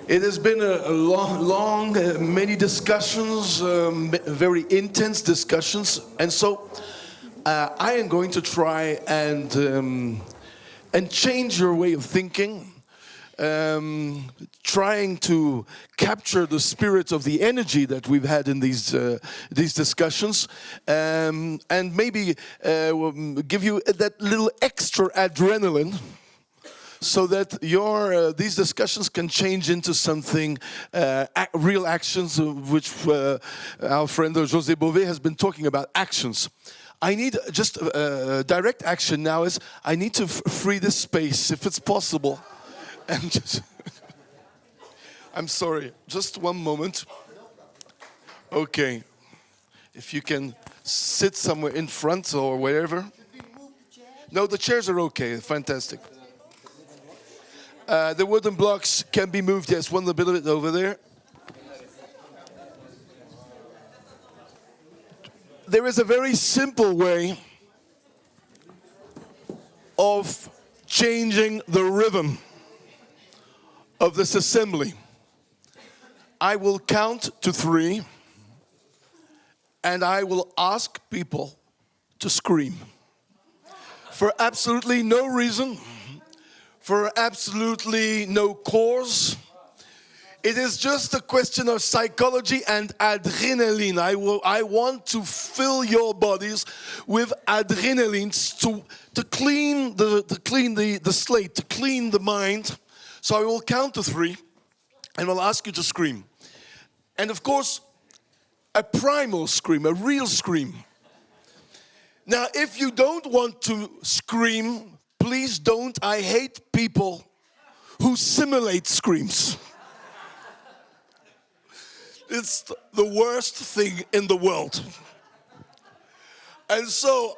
It has been a long, many discussions, very intense discussions, and so I am going to try and change your way of thinking, trying to capture the spirit of the energy that we've had in these discussions, and maybe give you that little extra adrenaline, so that these discussions can change into something, real actions, which our friend José Bové has been talking about, actions. I need just direct action now. I need to free this space, if it's possible. And just I'm sorry, just one moment. Okay, if you can sit somewhere in front or wherever. No, the chairs are okay, fantastic. The wooden blocks can be moved, yes, one little bit over there. There is a very simple way of changing the rhythm of this assembly. I will count to 3, and I will ask people to scream. For absolutely no reason. For absolutely no cause. It is just a question of psychology and adrenaline. I want to fill your bodies with adrenaline to clean the slate, to clean the mind. So I will count to 3 and will ask you to scream. And of course, a primal scream, a real scream. Now, if you don't want to scream, please don't. I hate people who simulate screams. It's the worst thing in the world. And so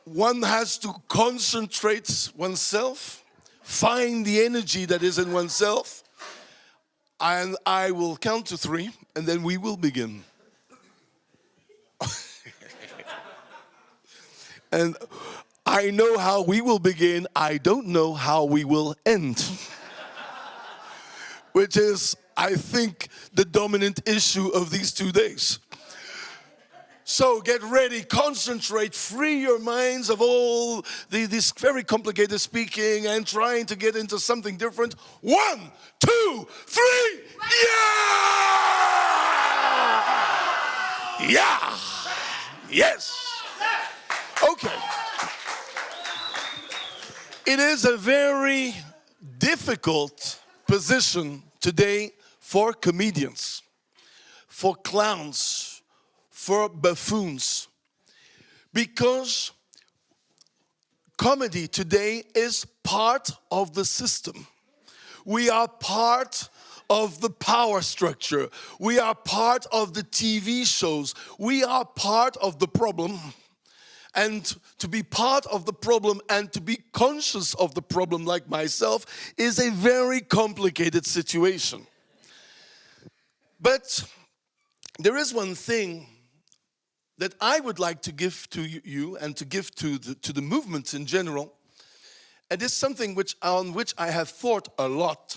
one has to concentrate oneself, find the energy that is in oneself, and I will count to 3, and then we will begin. And I know how we will begin, I don't know how we will end. Which is, I think, the dominant issue of these 2 days. So get ready, concentrate, free your minds of all this very complicated speaking and trying to get into something different. 1, 2, 3, yeah! Yeah! Yes! Okay. It is a very difficult position today for comedians, for clowns, for buffoons, because comedy today is part of the system. We are part of the power structure. We are part of the TV shows. We are part of the problem. And to be part of the problem and to be conscious of the problem, like myself, is a very complicated situation. But there is one thing that I would like to give to you and to give to the movement in general. And it's something on which I have thought a lot.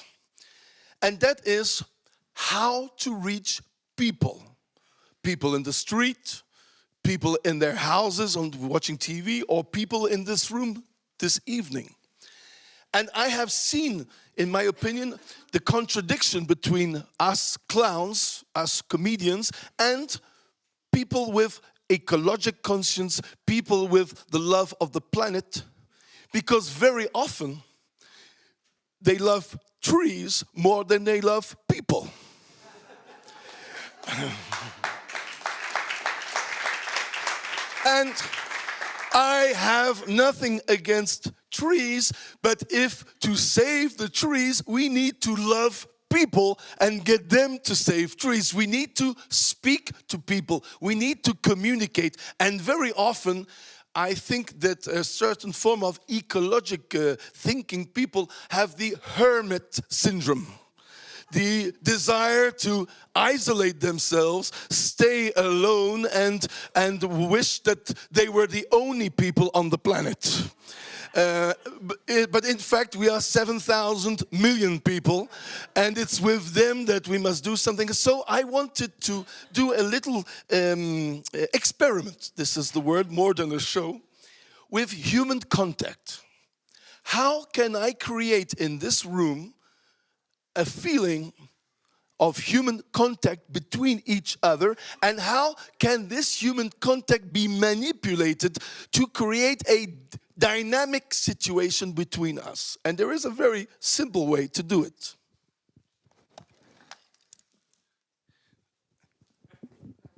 And that is how to reach people. People in the street, people in their houses watching TV, or people in this room this evening. And I have seen, in my opinion, the contradiction between us clowns, us comedians, and people with ecologic conscience, people with the love of the planet, because very often they love trees more than they love people. And I have nothing against trees, but if to save the trees, we need to love people and get them to save trees. We need to speak to people. We need to communicate. And very often, I think that a certain form of ecologic thinking people have the hermit syndrome. The desire to isolate themselves, stay alone, and wish that they were the only people on the planet. But in fact, we are 7,000 million people, and it's with them that we must do something. So I wanted to do a little experiment, this is the word, more than a show, with human contact. How can I create in this room a feeling of human contact between each other, and how can this human contact be manipulated to create a dynamic situation between us? And there is a very simple way to do it.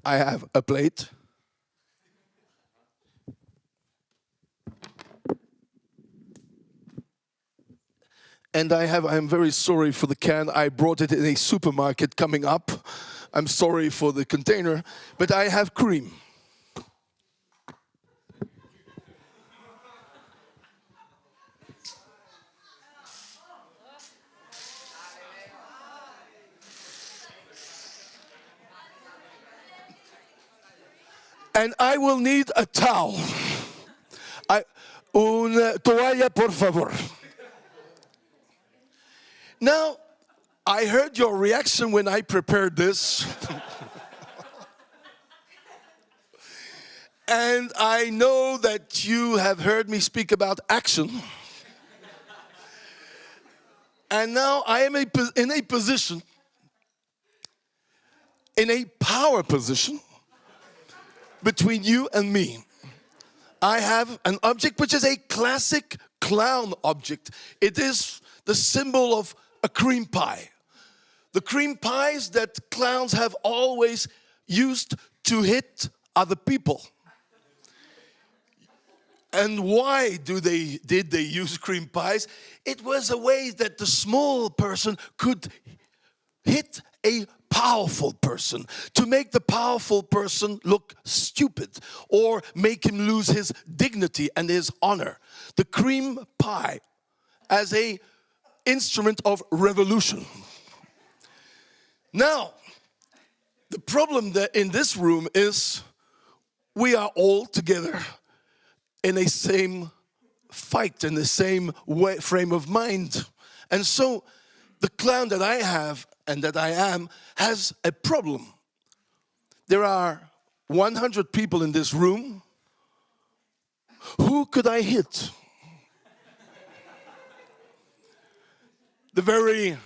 I have a plate. And I'm very sorry for the can. I brought it in a supermarket coming up. I'm sorry for the container, but I have cream. And I will need a towel. Una toalla, por favor. Now, I heard your reaction when I prepared this. And I know that you have heard me speak about action. And now I am in a position, in a power position, between you and me. I have an object which is a classic clown object. It is the symbol of a cream pie. The cream pies that clowns have always used to hit other people. And why did they use cream pies? It was a way that the small person could hit a powerful person, to make the powerful person look stupid or make him lose his dignity and his honor. The cream pie as a instrument of revolution. Now, the problem that in this room is we are all together in a same fight, in the same frame of mind. And so the clown that I have and that I am has a problem. There are 100 people in this room. Who could I hit? The very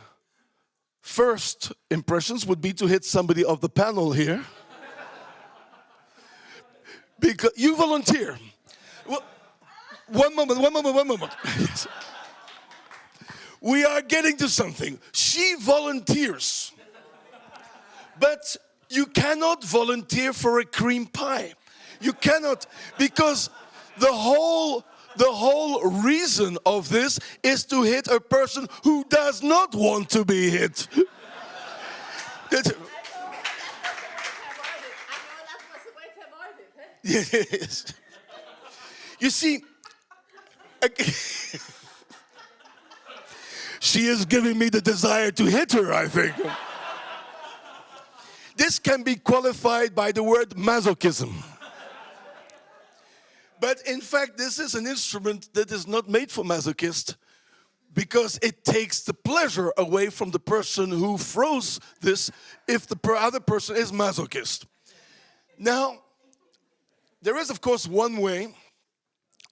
first impressions would be to hit somebody of the panel here. Because you volunteer. Well, one moment. We are getting to something. She volunteers. But you cannot volunteer for a cream pie. You cannot, because the whole reason of this is to hit a person who does not want to be hit. Yes. You see, she is giving me the desire to hit her, I think. This can be qualified by the word masochism. But in fact, this is an instrument that is not made for masochists, because it takes the pleasure away from the person who throws this if the other person is masochist. Now, there is of course one way,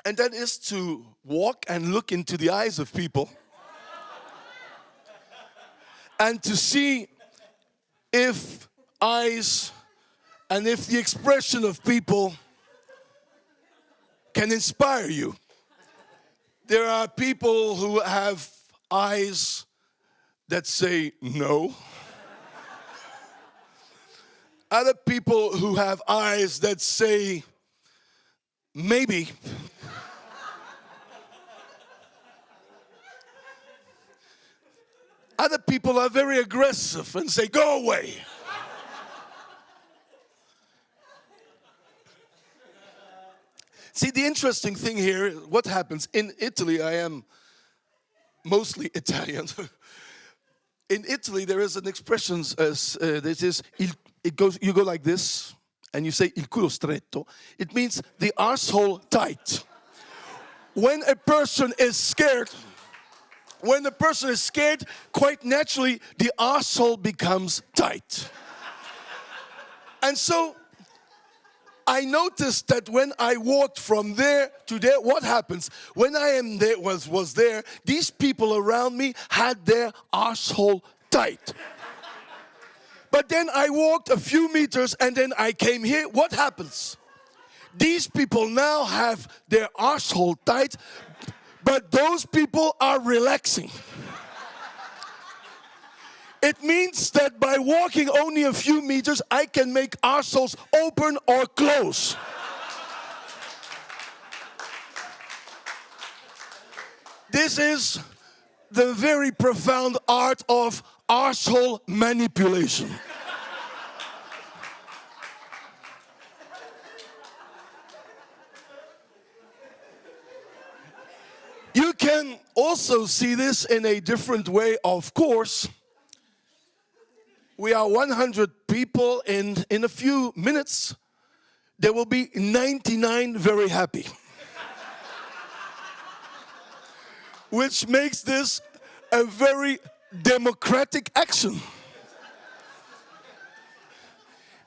and that is to walk and look into the eyes of people and to see if eyes and if the expression of people can inspire you. There are people who have eyes that say no. Other people who have eyes that say maybe. Other people are very aggressive and say, go away. See, the interesting thing here, what happens in Italy, I am mostly Italian. In Italy, there is an expression that is, you go like this, and you say il culo stretto. It means the arsehole tight. When a person is scared, quite naturally, the arsehole becomes tight. And so, I noticed that when I walked from there to there, what happens? When I am there, was there, these people around me had their arsehole tight. But then I walked a few meters and then I came here. What happens? These people now have their arsehole tight, but those people are relaxing. It means that by walking only a few meters, I can make arseholes open or close. This is the very profound art of arsehole manipulation. You can also see this in a different way, of course. We are 100 people, and in a few minutes, there will be 99 very happy. Which makes this a very democratic action.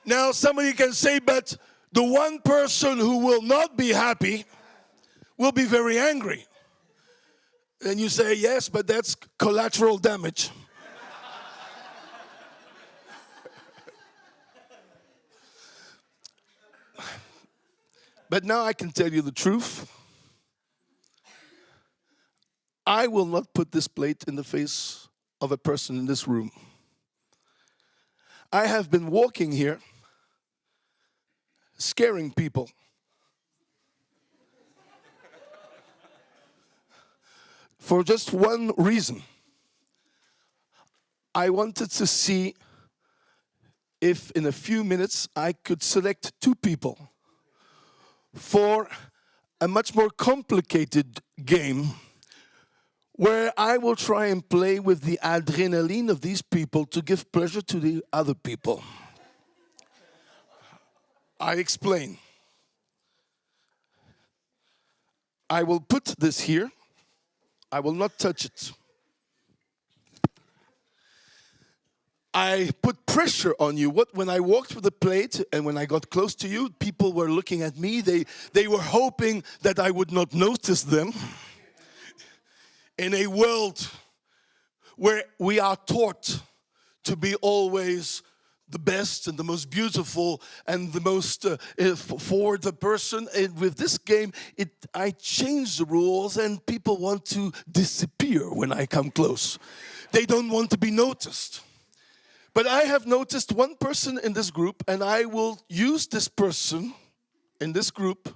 Now, somebody can say, but the one person who will not be happy will be very angry. And you say, yes, but that's collateral damage. But now I can tell you the truth. I will not put this plate in the face of a person in this room. I have been walking here, scaring people. For just one reason. I wanted to see if in a few minutes I could select 2 people for a much more complicated game where I will try and play with the adrenaline of these people to give pleasure to the other people. I explain. I will put this here. I will not touch it. I put pressure on you. When I walked with the plate and when I got close to you, people were looking at me. They were hoping that I would not notice them. In a world where we are taught to be always the best and the most beautiful and the most for the person, and with this game, I change the rules and people want to disappear when I come close. They don't want to be noticed. But I have noticed one person in this group, and I will use this person in this group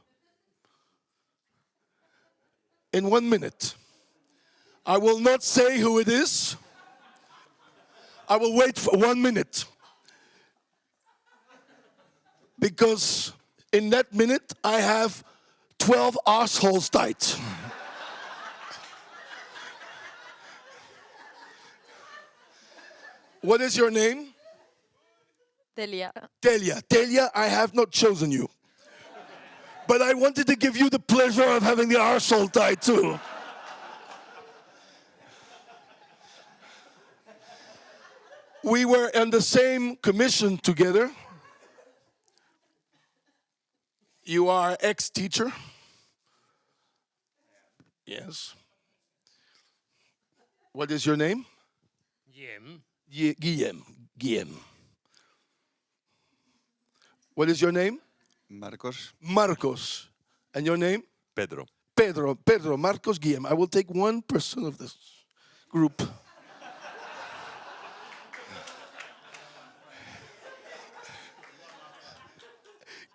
in 1 minute. I will not say who it is. I will wait for 1 minute. Because in that minute, I have 12 arseholes tight. What is your name? Delia. Delia, I have not chosen you. But I wanted to give you the pleasure of having the arsehole tight too. We were on the same commission together. You are ex-teacher? Yes. What is your name? Guillem. What is your name? Marcos. And your name? Pedro. Pedro, Marcos, Guillem. I will take one person of this group.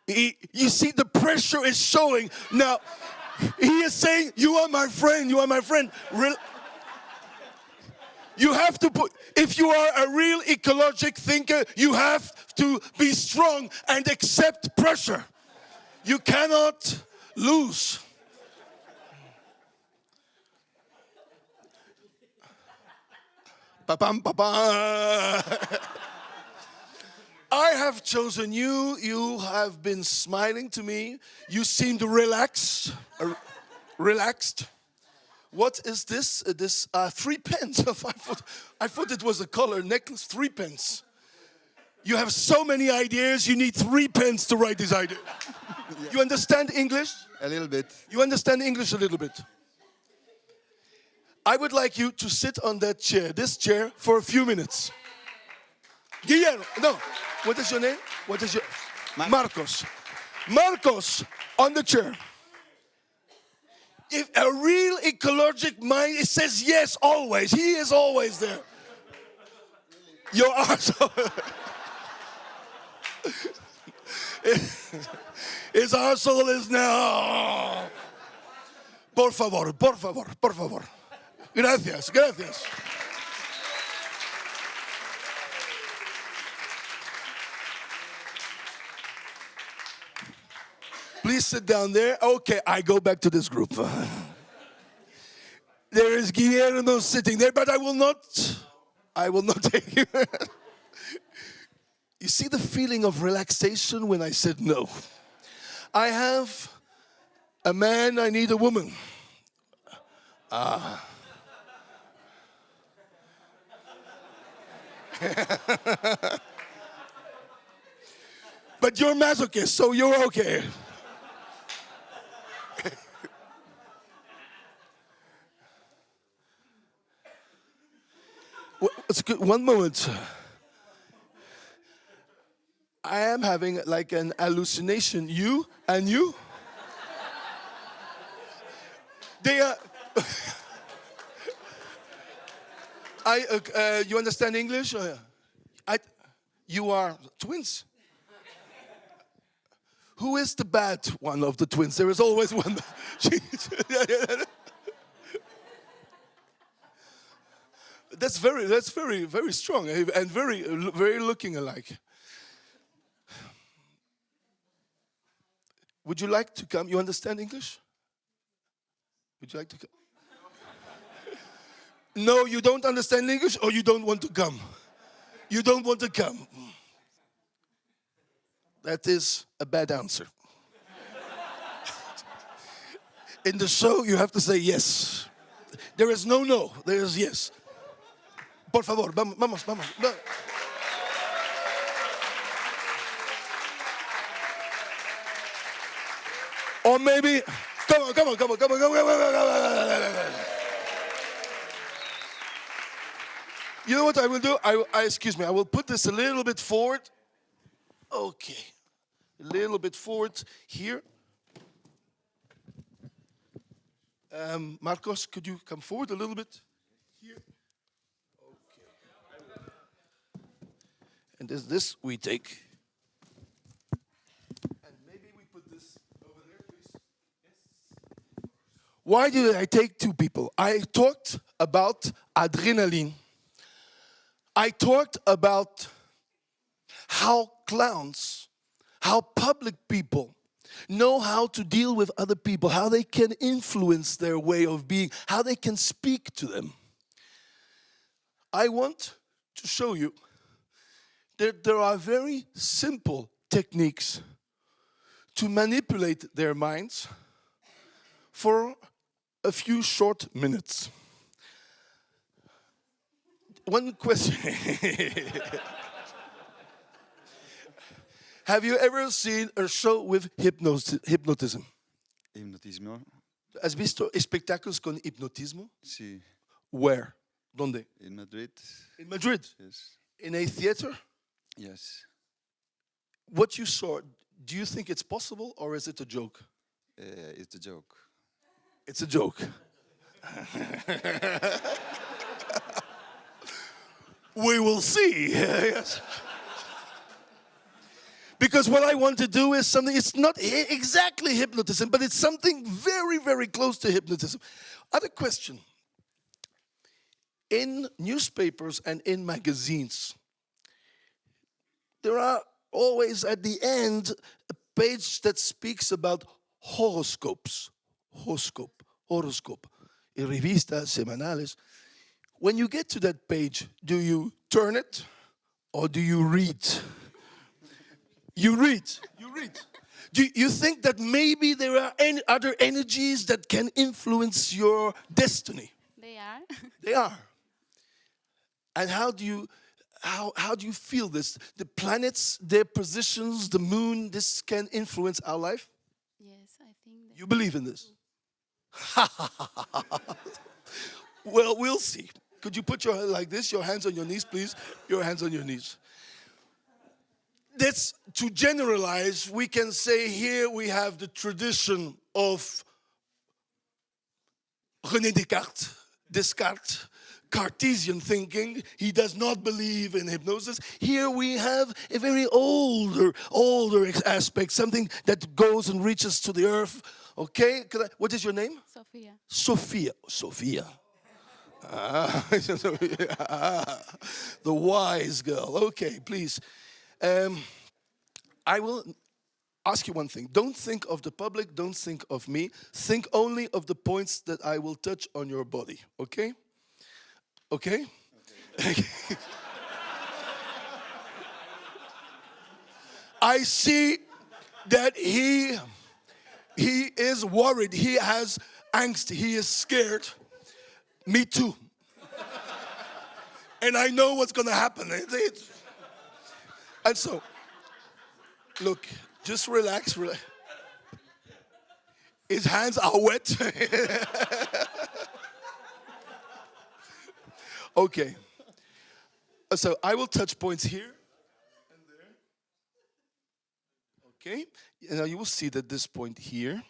You see, the pressure is showing. Now, he is saying, you are my friend, you are my friend. You have to put, if you are a real ecologic thinker, you have to be strong and accept pressure. You cannot lose. Pa-pam, pa-pam. I have chosen you. You have been smiling to me. You seemed relaxed. relaxed. What is this? This 3 pence. I thought it was a color necklace. 3 pence. You have so many ideas. You need 3 pence to write this idea. You understand English? A little bit. You understand English a little bit. I would like you to sit on that chair, this chair, for a few minutes. Guillermo, no. What is your name? What is your... Marcos. Marcos, on the chair. If a real ecologic mind, it says yes always. He is always there. Your arsehole. His arsehole is now. Por favor, por favor, por favor. Gracias, gracias. Please sit down there. Okay, I go back to this group. There is Guillermo sitting there, but I will not take you. You see the feeling of relaxation when I said no. I have a man, I need a woman. But you're masochist, so you're okay. It's good. One moment. I am having like an hallucination. You and you? They are. You understand English? You are twins. Who is the bad one of the twins? There is always one. That's very strong and very looking alike. Would you like to come? You understand English? Would you like to come? No, you don't understand English, or you don't want to come? You don't want to come. That is a bad answer. In the show, you have to say yes. There is no, there is yes. Por favor, vamos. Or maybe, come on. You know what I will do? Excuse me, I will put this a little bit forward. Okay. A little bit forward here. Marcos, could you come forward a little bit? Here. Okay. And this we take. And maybe we put this over there, please. Yes. Why did I take 2 people? I talked about adrenaline. I talked about how clowns, how public people know how to deal with other people, how they can influence their way of being, how they can speak to them. I want to show you that there are very simple techniques to manipulate their minds for a few short minutes. One question. Have you ever seen a show with hypnotism? Hipnotismo. ¿Has visto espectáculos con hipnotismo? Sí. Where? ¿Dónde? In Madrid. In Madrid? Yes. In a theater? Yes. What you saw, do you think it's possible or is it a joke? It's a joke. It's a joke. We will see. Yes. Because what I want to do is something, it's not exactly hypnotism, but it's something very, very close to hypnotism. Other question. In newspapers and in magazines, there are always at the end a page that speaks about horoscopes. Horoscope. In revistas semanales. When you get to that page, do you turn it or do you read? You read. Do you think that maybe there are any other energies that can influence your destiny? They are. They are. And how do you feel this? The planets, their positions, the moon, this can influence our life? Yes, I think that. You believe in this? Well, we'll see. Could you put your hand like this, your hands on your knees, please? Your hands on your knees. That's to generalize, we can say here we have the tradition of René Descartes, Cartesian thinking. He does not believe in hypnosis. Here we have a very older aspect, something that goes and reaches to the earth. Okay, what is your name? Sophia. Sophia. The wise girl. Okay, please. I will ask you one thing. Don't think of the public, don't think of me. Think only of the points that I will touch on your body, okay? Okay? I see that he is worried, he has angst, he is scared. Me too. And I know what's going to happen. And so, look, just relax. His hands are wet. Okay. So I will touch points here and there. Okay. And now you will see that this point here.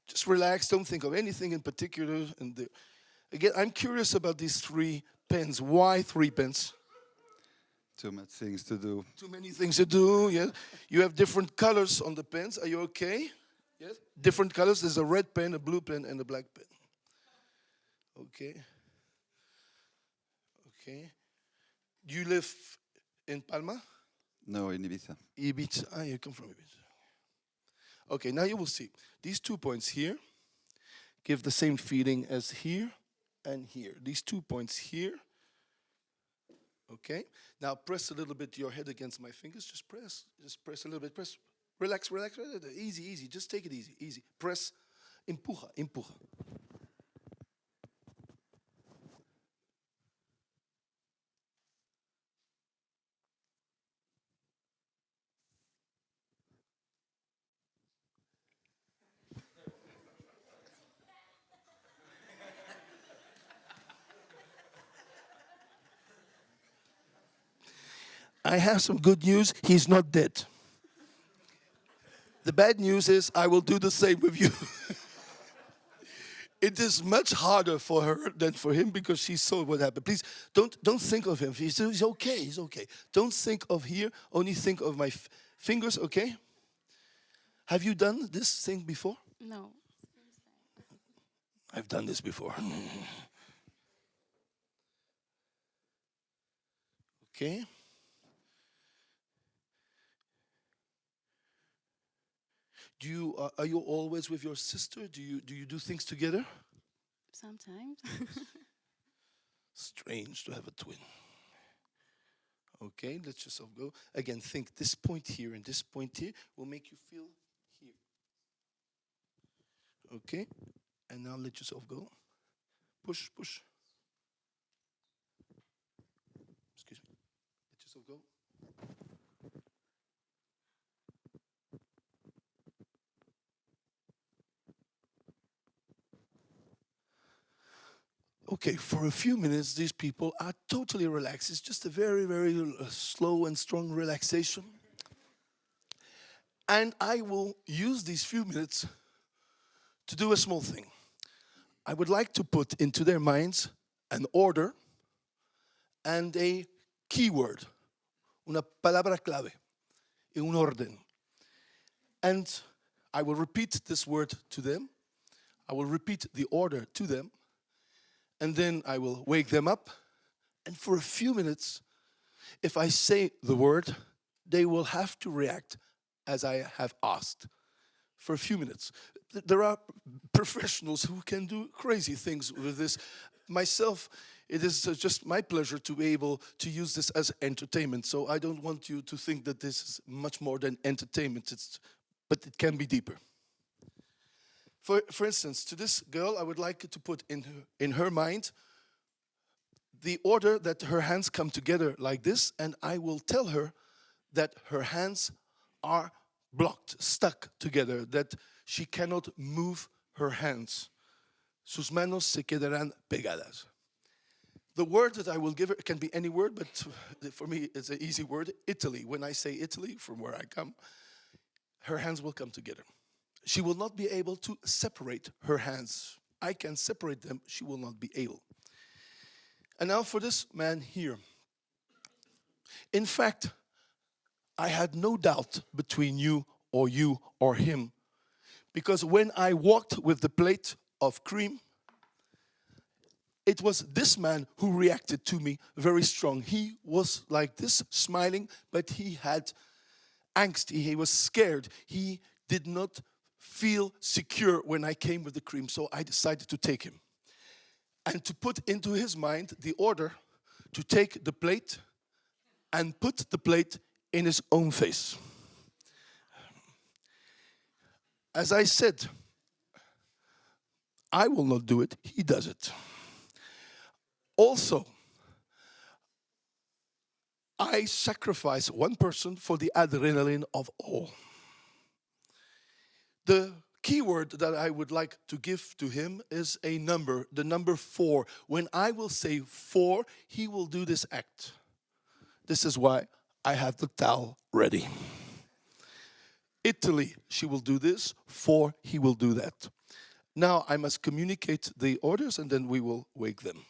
Just relax. Don't think of anything in particular. And again, I'm curious about these 3 pens. Why 3 pens? Too much things to do. Too many things to do, yes. You have different colors on the pens. Are you okay? Yes. Different colors. There's a red pen, a blue pen, and a black pen. Okay. Okay. Do you live in Palma? No, in Ibiza. Ibiza. Ah, you come from Ibiza. Okay, now you will see. These 2 points here give the same feeling as here and here. These 2 points here. Okay. Now press a little bit your head against my fingers. Just press a little bit. Press. Relax. Easy. Just take it easy. Press. Empuja. I have some good news. He's not dead. The bad news is I will do the same with you. It is much harder for her than for him because she saw what happened. Please don't think of him. He's okay. He's okay. Don't think of here. Only think of my fingers. Okay. Have you done this thing before? No. I've done this before. Okay. Are you always with your sister? Do you do things together? Sometimes. Strange to have a twin. Okay, let yourself go. Again, think this point here and this point here will make you feel here. Okay, and now let yourself go. Push. Excuse me. Let yourself go. Okay, for a few minutes, these people are totally relaxed. It's just a very, very slow and strong relaxation. And I will use these few minutes to do a small thing. I would like to put into their minds an order and a keyword, una palabra clave, un orden. And I will repeat this word to them. I will repeat the order to them. And then I will wake them up. And for a few minutes, if I say the word, they will have to react as I have asked. for a few minutes. There are professionals who can do crazy things with this. Myself, it is just my pleasure to be able to use this as entertainment. So I don't want you to think that this is much more than entertainment, but it can be deeper. For instance, to this girl, I would like to put in her mind the order that her hands come together like this, and I will tell her that her hands are blocked, stuck together, that she cannot move her hands. Sus manos se quedarán pegadas. The word that I will give her can be any word, but for me it's an easy word, Italy. When I say Italy, from where I come, her hands will come together. She will not be able to separate her hands. I can separate them, she will not be able. And now for this man here. In fact, I had no doubt between you or him. Because when I walked with the plate of cream, it was this man who reacted to me very strong. He was like this, smiling, but he had angst. He was scared. He did not feel secure when I came with the cream, so I decided to take him. And to put into his mind the order to take the plate and put the plate in his own face. As I said, I will not do it, he does it. Also, I sacrifice one person for the adrenaline of all. The key word that I would like to give to him is a number, the number 4. When I will say 4, he will do this act. This is why I have the towel ready. Italy, she will do this. 4, he will do that. Now I must communicate the orders and then we will wake them.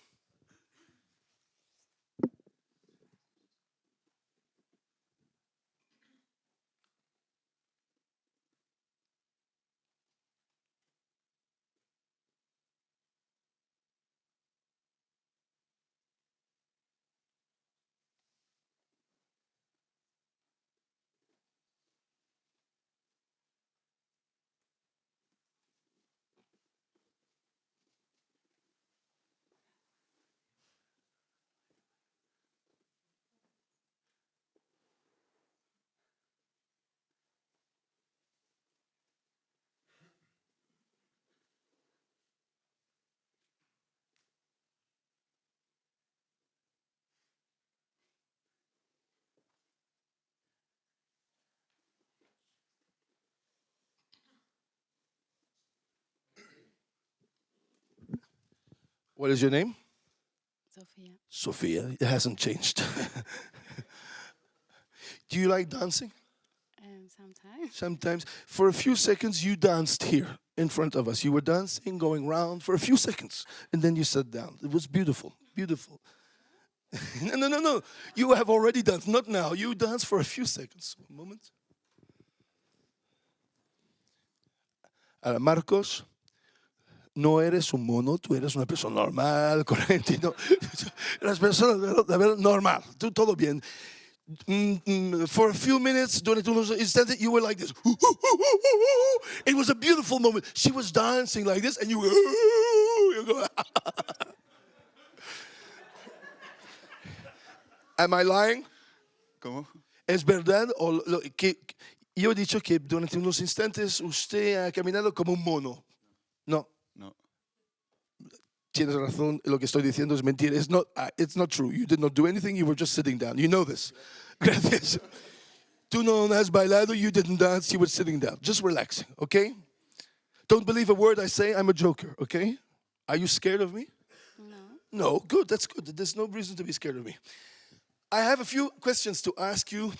What is your name? Sophia. Sophia. It hasn't changed. Do you like dancing? Sometimes. Sometimes. For a few seconds, you danced here in front of us. You were dancing, going round for a few seconds, and then you sat down. It was beautiful, beautiful. No. You have already danced, not now. You danced for a few seconds. One moment. Marcos, no eres un mono, tú eres una persona normal, corriente. No. Las personas, de verdad, normal. Tú todo bien. For a few minutes, durante unos instantes, you were like this. It was a beautiful moment. She was dancing like this, and you go. Am I lying? ¿Cómo? ¿Es verdad? Que yo he dicho que durante unos instantes usted ha caminado como un mono. No. No. Tienes razón, lo que estoy diciendo es mentira. It's not true. You did not do anything, you were just sitting down. You know this. Gracias. Tú no has bailado, you didn't dance, you were sitting down. Just relaxing, okay? Don't believe a word I say, I'm a joker, okay? Are you scared of me? No. No, good, that's good. There's no reason to be scared of me. I have a few questions to ask you.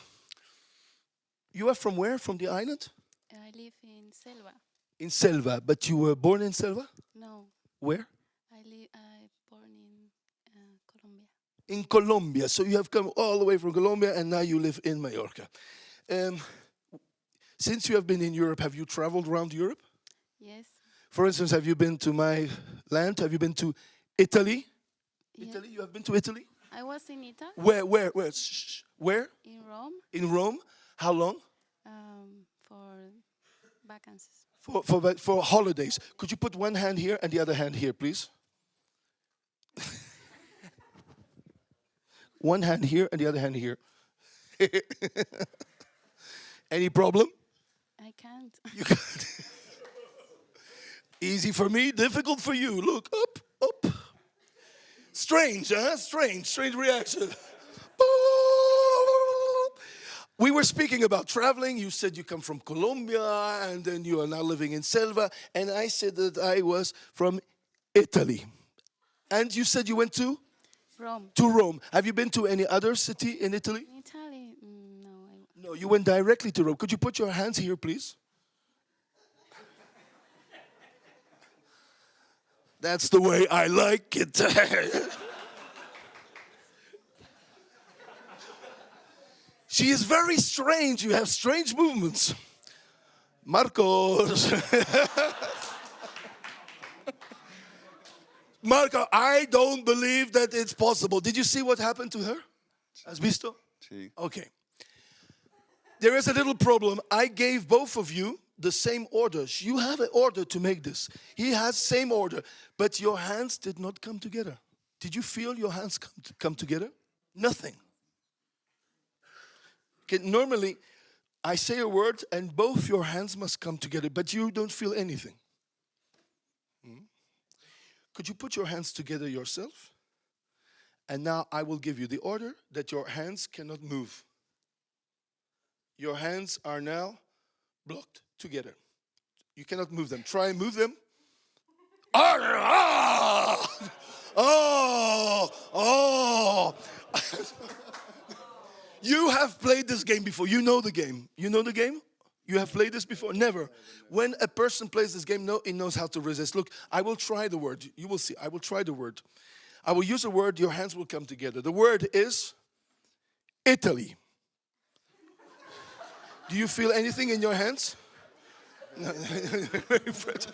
You are from where? From the island? I live in Selva. In Selva, but you were born in Selva? No. Where? I born in Colombia. In Colombia. So you have come all the way from Colombia and now you live in Mallorca. Since you have been in Europe, have you traveled around Europe? Yes. For instance, have you been to my land? Have you been to Italy? Yes. Italy? You have been to Italy? I was in Italy. Where? Shh. Where? In Rome. In Rome? How long? For vacancies. for holidays. Could you put one hand here and the other hand here, please? One hand here and the other hand here. Any problem? I can't. You can't. Easy for me, difficult for you. Look, up, up. Strange, huh? Strange reaction. We were speaking about traveling. You said you come from Colombia and then you are now living in Selva. And I said that I was from Italy. And you said you went to? Rome. To Rome. Have you been to any other city in Italy? In Italy? No. No, you went directly to Rome. Could you put your hands here, please? That's the way I like it. She is very strange. You have strange movements. Marcos. Marco, I don't believe that it's possible. Did you see what happened to her? Has visto? Sí. Okay. There is a little problem. I gave both of you the same order. You have an order to make this. He has same order, but your hands did not come together. Did you feel your hands come together? Nothing. Okay, normally, I say a word and both your hands must come together, but you don't feel anything. Could you put your hands together yourself? And now I will give you the order that your hands cannot move. Your hands are now blocked together. You cannot move them. Try and move them. Oh. You have played this game before. You know the game. You know the game? You have played this before? Never. When a person plays this game, he knows how to resist. Look, I will try the word. You will see. I will try the word. I will use a word. Your hands will come together. The word is Italy. Do you feel anything in your hands? No. Very fragile.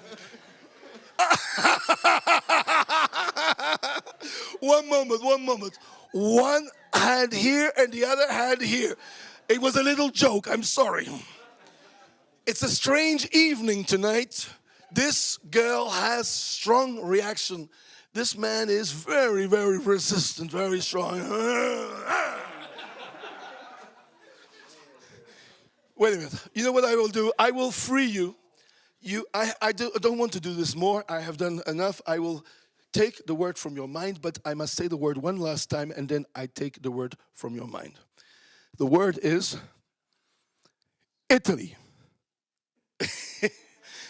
One moment. One hand here and the other hand here. It was a little joke. I'm sorry. It's a strange evening tonight. This girl has strong reaction. This man is very, very resistant, very strong. Wait a minute. You know what I will do? I will free you. I don't want to do this more. I have done enough. I will take the word from your mind, but I must say the word one last time, and then I take the word from your mind. The word is Italy.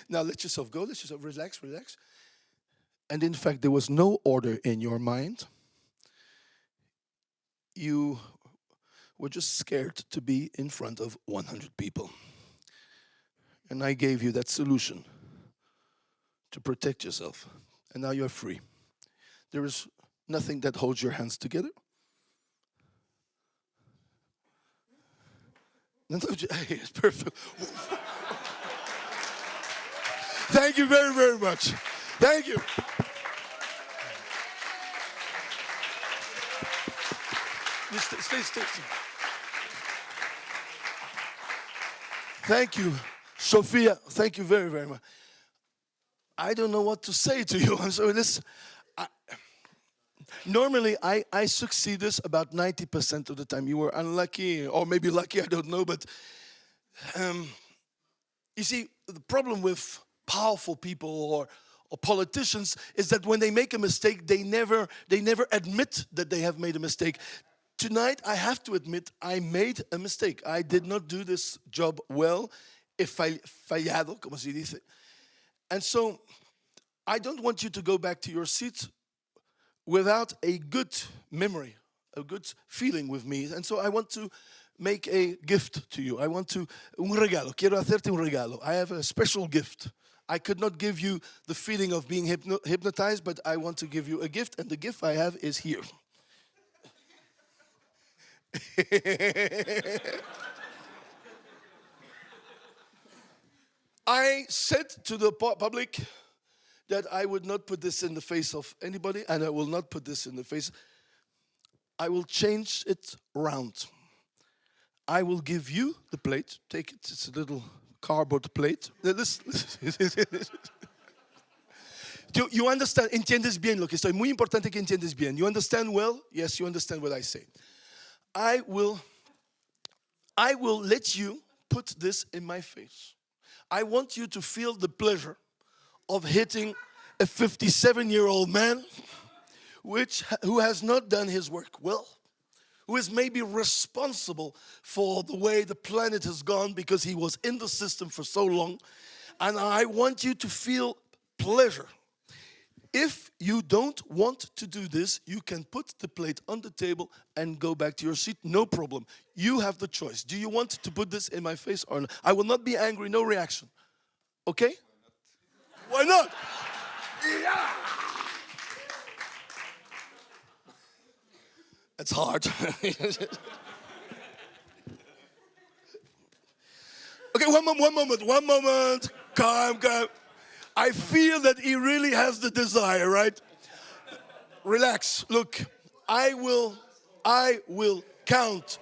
Now let yourself go. Let yourself relax. And in fact, there was no order in your mind. You were just scared to be in front of 100 people. And I gave you that solution to protect yourself. And now you're free. There is nothing that holds your hands together. It's perfect. Thank you very, very much. Thank you. Stay. Thank you, Sophia. Thank you very, very much. I don't know what to say to you. I'm sorry. Normally, I succeed this about 90% of the time. You were unlucky, or maybe lucky, I don't know. But you see, the problem with powerful people or politicians is that when they make a mistake, they never admit that they have made a mistake. Tonight, I have to admit, I made a mistake. I did not do this job well. He fallado, como se dice. And so, I don't want you to go back to your seat without a good memory, a good feeling with me. And so I want to make a gift to you. I want to, un regalo, quiero hacerte un regalo. I have a special gift. I could not give you the feeling of being hypnotized, but I want to give you a gift, and the gift I have is here. I said to the public that I would not put this in the face of anybody, and I will not put this in the face. I will change it round. I will give you the plate. Take it. It's a little cardboard plate. You understand? Entiendes bien lo que estoy. Muy importante que entiendes bien. You understand well? Yes, you understand what I say. I will let you put this in my face. I want you to feel the pleasure of hitting a 57-year-old man who has not done his work well, who is maybe responsible for the way the planet has gone because he was in the system for so long. And I want you to feel pleasure. If you don't want to do this, you can put the plate on the table and go back to your seat. No problem. You have the choice. Do you want to put this in my face or not? I will not be angry, no reaction. Okay? Why not? Yeah. It's hard. Okay, one moment. Calm. I feel that he really has the desire, right? Relax. Look, I will count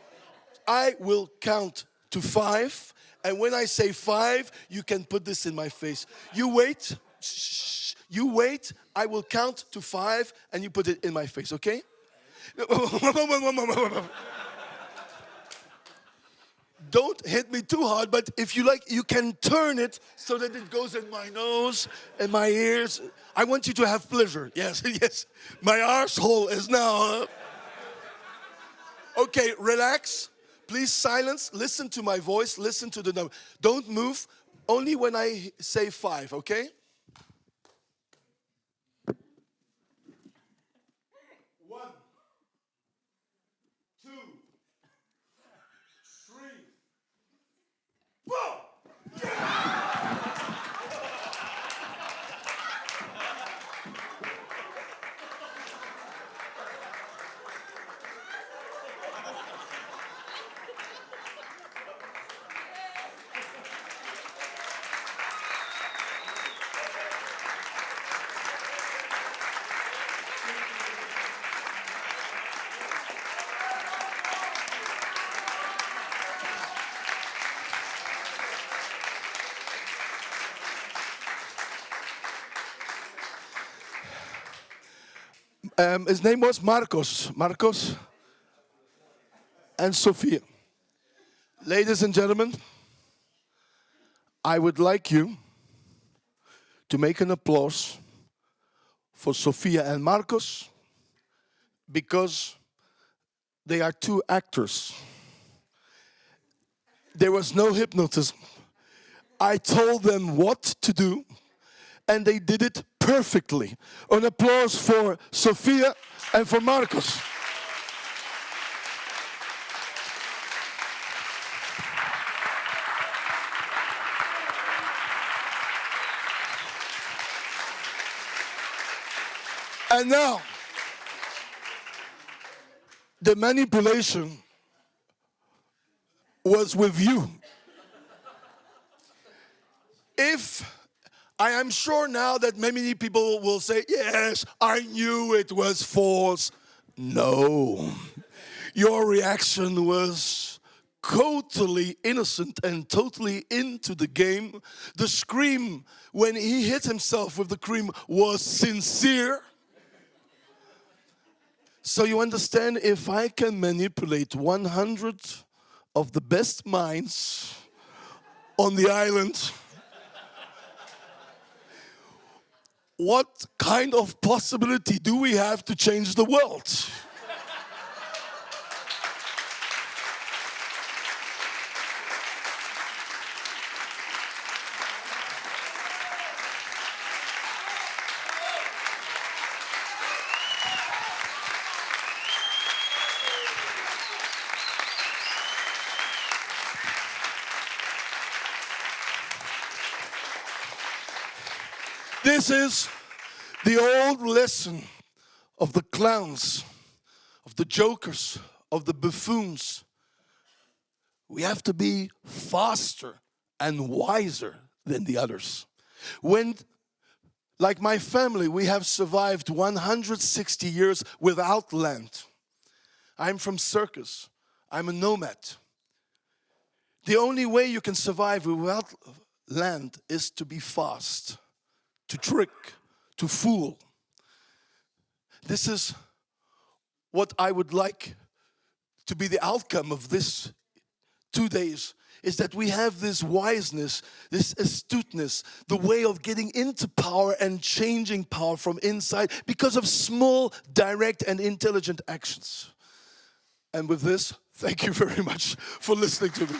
to 5, and when I say 5, you can put this in my face. You wait. Shh. You wait. I will count to 5, and you put it in my face. Okay? One moment. Don't hit me too hard, but if you like, you can turn it so that it goes in my nose and my ears. I want you to have pleasure. Yes. My arsehole is now. Okay, relax. Please silence. Listen to my voice. Listen to the number. Don't move. Only when I say 5, okay? 1, 2, 3. Whoa! His name was Marcos and Sophia. Ladies and gentlemen, I would like you to make an applause for Sophia and Marcos because they are 2 actors. There was no hypnotism. I told them what to do, and they did it perfectly. An applause for Sophia and for Marcos. And now, the manipulation was with you. I am sure now that many people will say, yes, I knew it was false. No, your reaction was totally innocent and totally into the game. The scream when he hit himself with the cream was sincere. So you understand, if I can manipulate 100 of the best minds on the island, what kind of possibility do we have to change the world? This is the old lesson of the clowns, of the jokers, of the buffoons. We have to be faster and wiser than the others. When, like my family, we have survived 160 years without land. I'm from circus. I'm a nomad. The only way you can survive without land is to be fast, to trick, to fool. This is what I would like to be the outcome of this 2 days, is that we have this wiseness, this astuteness, the way of getting into power and changing power from inside because of small, direct, and intelligent actions. And with this, thank you very much for listening to me.